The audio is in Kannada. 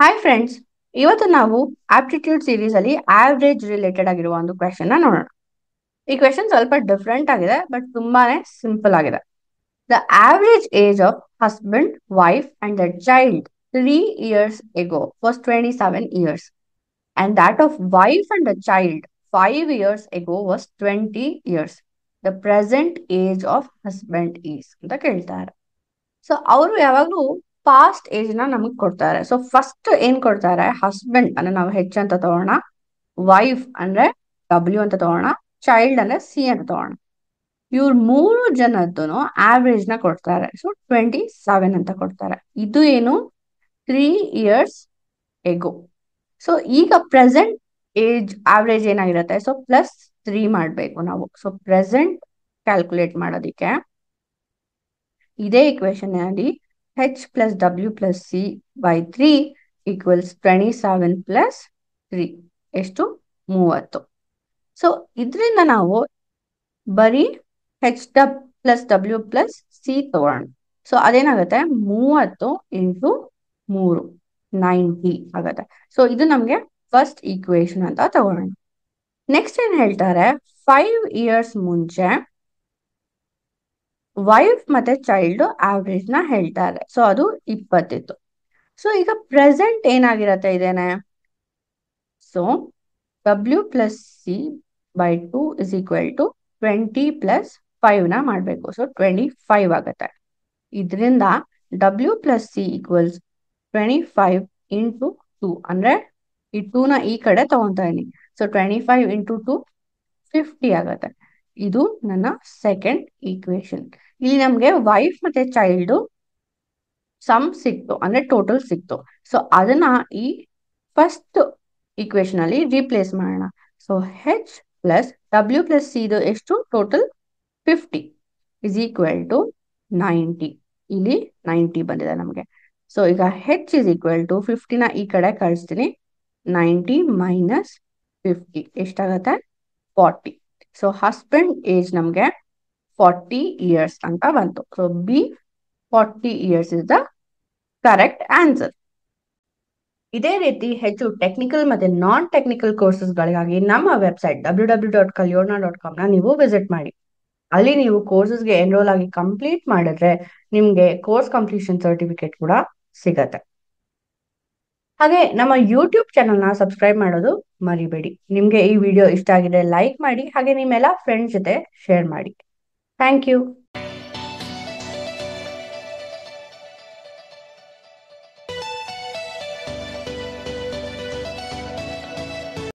ಹಾಯ್ ಫ್ರೆಂಡ್ಸ್, ಇವತ್ತು ನಾವು ಆಪ್ಟಿಟ್ಯೂಡ್ ಸೀರೀಸ್ ಅಲ್ಲಿ ಆವ್ರೇಜ್ ರಿಲೇಟೆಡ್ ಆಗಿರುವ ಒಂದು ಕ್ವೆಶನ್ ನೋಡೋಣ. ಈ ಕ್ವೆಶನ್ ಸ್ವಲ್ಪ ಡಿಫ್ರೆಂಟ್ ಆಗಿದೆ, ಬಟ್ ತುಂಬಾನೇ ಸಿಂಪಲ್ ಆಗಿದೆ. The average age of husband, wife and the child 3 years ago was 27 years, and that of wife and the child 5 years ago was 20 years. The present age of husband is ಅಂತ ಕೇಳ್ತಾರೆ. ಸೊ ಅವರು ಯಾವಾಗ್ಲೂ ಪಾಸ್ಟ್ ಏಜ್ ನ ನಮಗ್ ಕೊಡ್ತಾರೆ. ಸೊ ಫಸ್ಟ್ ಏನ್ ಕೊಡ್ತಾರೆ, ಹಸ್ಬೆಂಡ್ ಅಂದ್ರೆ ನಾವು ಹೆಚ್ ಅಂತ ತಗೋಣ, ವೈಫ್ ಅಂದ್ರೆ ಡಬ್ಲ್ಯೂ ಅಂತ ತಗೋಣ, ಚೈಲ್ಡ್ ಅಂದ್ರೆ ಸಿ ಅಂತ ತಗೋಣ. ಇವ್ರ ಮೂರು ಜನದ್ದು ಆವ್ರೇಜ್ ನ ಕೊಡ್ತಾರೆ. ಸೊ 27 ಅಂತ ಕೊಡ್ತಾರೆ. ಇದು ಏನು, 3 years ಎಗೋ. ಸೊ ಈಗ ಪ್ರೆಸೆಂಟ್ ಏಜ್ ಆವ್ರೇಜ್ ಏನಾಗಿರುತ್ತೆ, ಸೊ +3 ಮಾಡ್ಬೇಕು ನಾವು. ಸೊ ಪ್ರೆಸೆಂಟ್ ಕ್ಯಾಲ್ಕುಲೇಟ್ ಮಾಡೋದಿಕ್ಕೆ ಇದೇ ಇಕ್ವೇಶನ್ ಅಲ್ಲಿ h + w + c by 3 = 27 + 3 ಎಷ್ಟು, 30. ಸೊ ಇದರಿಂದ ನಾವು ಬರೀ h + w + c ತಗೋಣ. ಸೊ ಅದೇನಾಗುತ್ತೆ, 30 × 3 90 ಆಗುತ್ತೆ. ಸೊ ಇದು ನಮ್ಗೆ ಫಸ್ಟ್ ಈಕ್ವೇಶನ್ ಅಂತ ತಗೋಣ. ನೆಕ್ಸ್ಟ್ ಏನ್ ಹೇಳ್ತಾರೆ, 5 years ಮುಂಚೆ ವೈಫ್ ಮತ್ತೆ ಚೈಲ್ಡ್ ಆವ್ರೇಜ್ ನ ಹೇಳ್ತಾರೆ. ಸೊ ಅದು 20 ಇತ್ತು. ಸೊ ಈಗ ಪ್ರೆಸೆಂಟ್ ಏನಾಗಿರತ್ತೆ ಇದೇನೆ, ಸೊ w + c by 2 = 20 + 5 ನ ಮಾಡ್ಬೇಕು. ಸೊ 25 ಆಗುತ್ತೆ. ಇದರಿಂದ w + c = 25 × 2 ಅಂದ್ರೆ ಈ 2 ನ ಈ ಕಡೆ ತಗೊಂತಾ ಇದೀನಿ. ಸೊ 25 × 2 50 ಆಗುತ್ತೆ. ಇದು ನನ್ನ ಸೆಕೆಂಡ್ ಈಕ್ವೇಶನ್. ಇಲ್ಲಿ ನಮ್ಗೆ ವೈಫ್ ಮತ್ತೆ ಚೈಲ್ಡ್ ಸಮ್ ಸಿಕ್ತು, ಅಂದ್ರೆ ಟೋಟಲ್ ಸಿಕ್ತು. ಸೊ ಅದನ್ನ ಈ ಫಸ್ಟ್ ಈಕ್ವೇಶನ್ ಅಲ್ಲಿ ರೀಪ್ಲೇಸ್ ಮಾಡೋಣ. ಸೊ h + w + c ಇದು ಎಷ್ಟು, ಟೋಟಲ್ 50 = 90. ಇಲ್ಲಿ 90 ಬಂದಿದೆ ನಮಗೆ. ಸೊ ಈಗ h = 50 ನ ಈ ಕಡೆ ಕಳಿಸ್ತೀನಿ. 90 - 50 ಎಷ್ಟಾಗತ್ತೆ, 40. ಸೊ ಹಸ್ಬೆಂಡ್ ಏಜ್ ನಮ್ಗೆ 40 years ಅಂತ ಬಂತು. So B 40 years is the correct answer. ಇದೇ ರೀತಿ ಹೆಚ್ಚು ಟೆಕ್ನಿಕಲ್ ಮತ್ತೆ ನಾನ್ ಟೆಕ್ನಿಕಲ್ ಕೋರ್ಸಸ್ಗಳಿಗಾಗಿ ನಮ್ಮ ವೆಬ್ಸೈಟ್ www.kalyona.com ನ ನೀವು ವಿಸಿಟ್ ಮಾಡಿ. ಅಲ್ಲಿ ನೀವು ಕೋರ್ಸಸ್ಗೆ ಎನ್ರೋಲ್ ಆಗಿ ಕಂಪ್ಲೀಟ್ ಮಾಡಿದ್ರೆ ನಿಮ್ಗೆ ಕೋರ್ಸ್ ಕಂಪ್ಲೀಷನ್ ಸರ್ಟಿಫಿಕೇಟ್ ಕೂಡ ಸಿಗತ್ತೆ. ಹಾಗೆ ನಮ್ಮ ಯೂಟ್ಯೂಬ್ ಚಾನಲ್ನ ಸಬ್ಸ್ಕ್ರೈಬ್ ಮಾಡೋದು ಮರಿಬೇಡಿ. ನಿಮ್ಗೆ ಈ ವಿಡಿಯೋ ಇಷ್ಟ ಆಗಿದೆ ಲೈಕ್ ಮಾಡಿ, ಹಾಗೆ ನಿಮ್ಮೆಲ್ಲ ಫ್ರೆಂಡ್ಸ್ ಜೊತೆ ಶೇರ್ ಮಾಡಿ. Thank you.